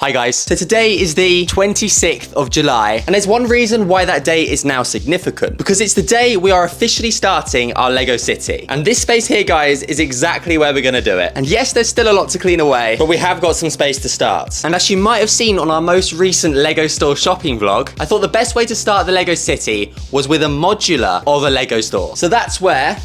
Hi guys. So today is the 26th of July, and there's one reason why that day is now significant, because it's the day we are officially starting our Lego City. And this space here, guys, is exactly where we're gonna do it. And yes, there's still a lot to clean away, but we have got some space to start. And as you might have seen on our most recent Lego store shopping vlog, I thought the best way to start the Lego City was with a modular of a Lego store. So that's where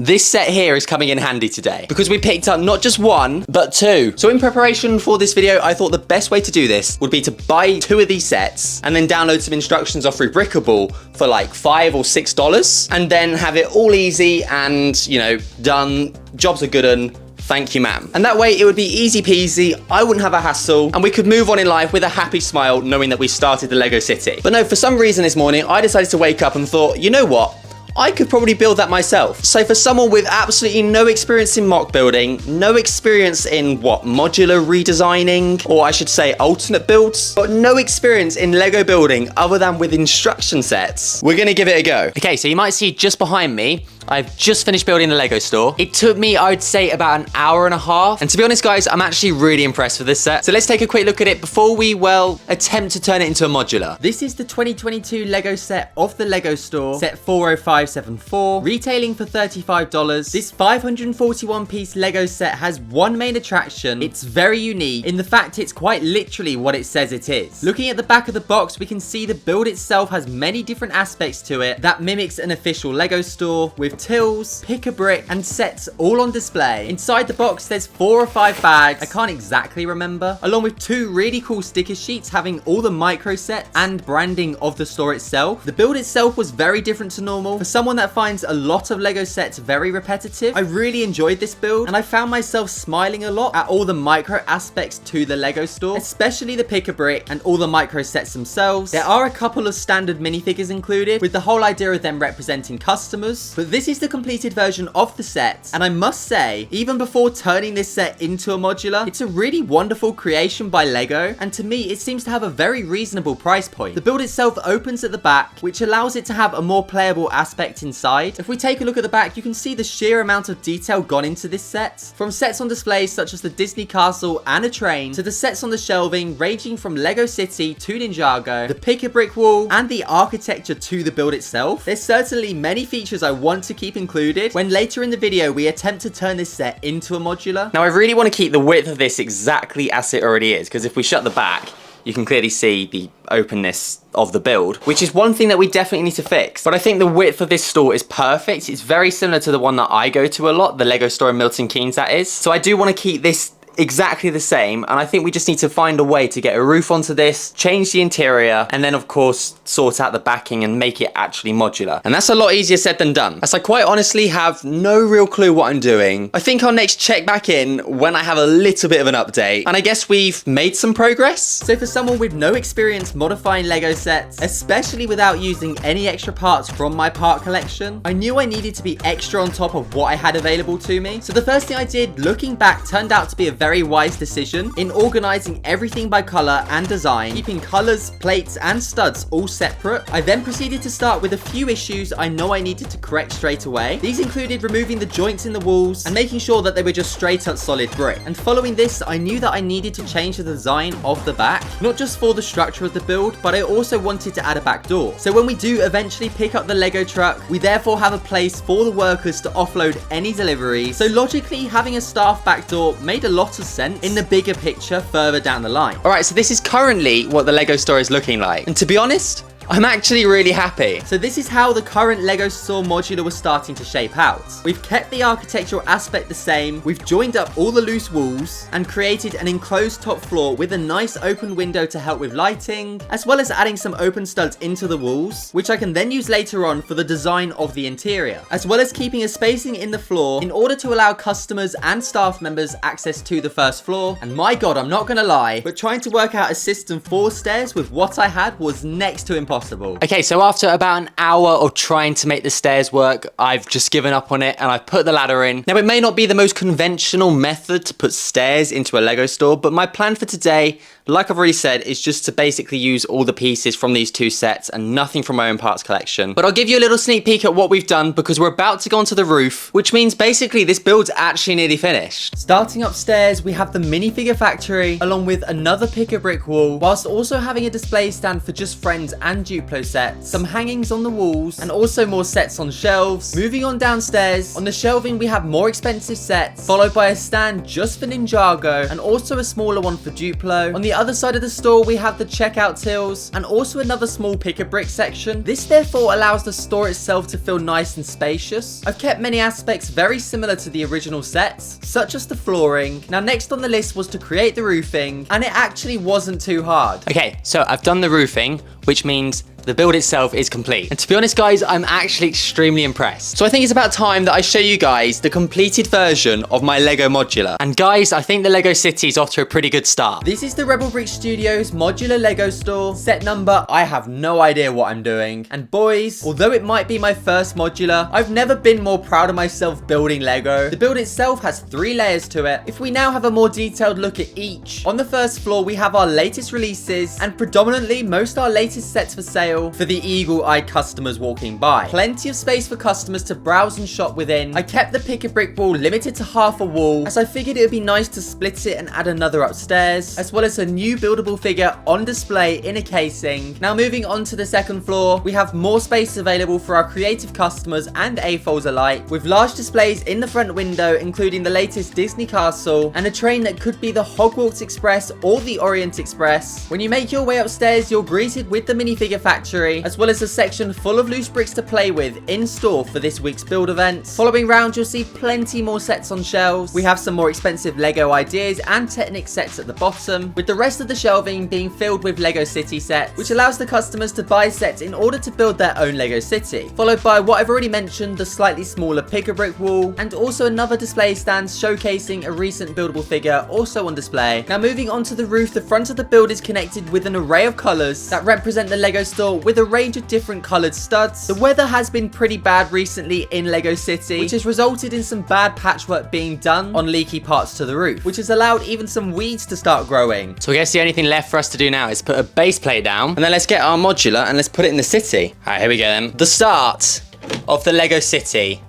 this set here is coming in handy today, because we picked up not just one, but two. So in preparation for this video, I thought the best way to do this would be to buy two of these sets and then download some instructions off Rebelbrickable for like $5 or $6, and then have it all easy and, you know, done. Jobs are good and thank you, ma'am. And that way it would be easy peasy, I wouldn't have a hassle, and we could move on in life with a happy smile knowing that we started the Lego City. But no, for some reason this morning, I decided to wake up and thought, you know what? I could probably build that myself. So for someone with absolutely no experience in MOC building, no experience in modular redesigning, or I should say alternate builds, but no experience in Lego building other than with instruction sets, we're gonna give it a go. Okay, so you might see just behind me, I've just finished building the Lego store. It took me, I would say, about an hour and a half. And to be honest, guys, I'm actually really impressed with this set. So let's take a quick look at it before we, well, attempt to turn it into a modular. This is the 2022 Lego set of the Lego store, set 40574, retailing for $35. This 541-piece Lego set has one main attraction. It's very unique in the fact it's quite literally what it says it is. Looking at the back of the box, we can see the build itself has many different aspects to it that mimics an official Lego store, with tills, pick-a-brick, and sets all on display. Inside the box, there's 4 or 5 bags, I can't exactly remember, along with 2 really cool sticker sheets having all the micro sets and branding of the store itself. The build itself was very different to normal. For someone that finds a lot of Lego sets very repetitive, I really enjoyed this build, and I found myself smiling a lot at all the micro aspects to the Lego store, especially the pick-a-brick and all the micro sets themselves. There are a couple of standard minifigures included, with the whole idea of them representing customers, but this is the completed version of the set, and I must say, even before turning this set into a modular, it's a really wonderful creation by Lego, and to me it seems to have a very reasonable price point. The build itself opens at the back, which allows it to have a more playable aspect inside. If we take a look at the back, you can see the sheer amount of detail gone into this set, from sets on display such as the Disney Castle and a train, to the sets on the shelving ranging from Lego City to Ninjago, the pick-a-brick wall, and the architecture to the build itself. There's certainly many features I want to keep included when later in the video we attempt to turn this set into a modular. Now I really want to keep the width of this exactly as it already is, because if we shut the back, you can clearly see the openness of the build, which is one thing that we definitely need to fix. But I think the width of this store is perfect. It's very similar to the one that I go to a lot, the Lego store in Milton Keynes, that is. So I do want to keep this exactly the same, and I think we just need to find a way to get a roof onto this, change the interior, and then of course sort out the backing and make it actually modular. And that's a lot easier said than done, as I quite honestly have no real clue what I'm doing. I think I'll next check back in when I have a little bit of an update, and I guess we've made some progress. So for someone with no experience modifying Lego sets, especially without using any extra parts from my part collection, I knew I needed to be extra on top of what I had available to me. So the first thing I did, looking back, turned out to be a very wise decision in organizing everything by color and design, keeping colors, plates, and studs all separate. I then proceeded to start with a few issues I know I needed to correct straight away. These included removing the joints in the walls and making sure that they were just straight up solid brick. And following this, I knew that I needed to change the design of the back, not just for the structure of the build, but I also wanted to add a back door. So when we do eventually pick up the Lego truck, we therefore have a place for the workers to offload any deliveries. So logically, having a staff back door made a lot of sense in the bigger picture further down the line. Alright, so this is currently what the Lego store is looking like. And to be honest, I'm actually really happy. So this is how the current Lego store modular was starting to shape out. We've kept the architectural aspect the same, we've joined up all the loose walls, and created an enclosed top floor with a nice open window to help with lighting, as well as adding some open studs into the walls, which I can then use later on for the design of the interior, as well as keeping a spacing in the floor in order to allow customers and staff members access to the first floor. And my god, I'm not gonna lie, but trying to work out a system for stairs with what I had was next to impossible. impossible. Okay, so after about an hour of trying to make the stairs work, I've just given up on it and I've put the ladder in. Now, it may not be the most conventional method to put stairs into a Lego store, but my plan for today, like I've already said, is just to basically use all the pieces from these two sets and nothing from my own parts collection. But I'll give you a little sneak peek at what we've done because we're about to go onto the roof, which means basically this build's actually nearly finished. Starting upstairs, we have the minifigure factory along with another pick-a-brick wall, whilst also having a display stand for just friends and Duplo sets, some hangings on the walls, and also more sets on shelves. Moving on downstairs, on the shelving we have more expensive sets, followed by a stand just for Ninjago, and also a smaller one for Duplo. On the other side of the store we have the checkout tills, and also another small pick-a-brick section. This therefore allows the store itself to feel nice and spacious. I've kept many aspects very similar to the original sets, such as the flooring. Now next on the list was to create the roofing, and it actually wasn't too hard. Okay, so I've done the roofing, which means the build itself is complete. And to be honest, guys, I'm actually extremely impressed. So I think it's about time that I show you guys the completed version of my Lego modular. And guys, I think the Lego City is off to a pretty good start. This is the rebelbrickstudios modular Lego store. Set number, I have no idea what I'm doing. And boys, although it might be my first modular, I've never been more proud of myself building Lego. The build itself has 3 layers to it. If we now have a more detailed look at each, on the first floor we have our latest releases and predominantly most our latest sets for sale for the eagle-eyed customers walking by. Plenty of space for customers to browse and shop within. I kept the pick-a-brick wall limited to half a wall, as I figured it would be nice to split it and add another upstairs, as well as a new buildable figure on display in a casing. Now moving on to the second floor, we have more space available for our creative customers and AFOLs alike, with large displays in the front window including the latest Disney castle and a train that could be the Hogwarts Express or the Orient Express. When you make your way upstairs, you're greeted with the minifigure factory, as well as a section full of loose bricks to play with in store for this week's build event. Following round, you'll see plenty more sets on shelves. We have some more expensive Lego ideas and Technic sets at the bottom, with the rest of the shelving being filled with Lego City sets, which allows the customers to buy sets in order to build their own Lego City. Followed by what I've already mentioned, the slightly smaller pick-a-brick wall, and also another display stand showcasing a recent buildable figure also on display. Now moving on to the roof, the front of the build is connected with an array of colours that represent the Lego store with a range of different coloured studs. The weather has been pretty bad recently in Lego City, which has resulted in some bad patchwork being done on leaky parts to the roof, which has allowed even some weeds to start growing. So I guess the only thing left for us to do now is put a base plate down, and then let's get our modular and let's put it in the city. Alright, here we go then. The start of the Lego City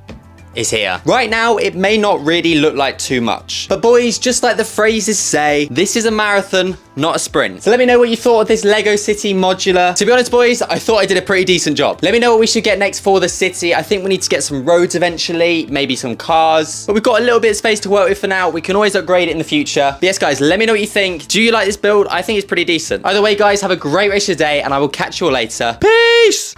is here. Right now, it may not really look like too much, but boys, just like the phrases say, this is a marathon, not a sprint. So let me know what you thought of this Lego City modular. To be honest, boys, I thought I did a pretty decent job. Let me know what we should get next for the city. I think we need to get some roads eventually, maybe some cars, but we've got a little bit of space to work with for now. We can always upgrade it in the future. But yes, guys, let me know what you think. Do you like this build? I think it's pretty decent. Either way, guys, have a great rest of your day, and I will catch you all later. Peace!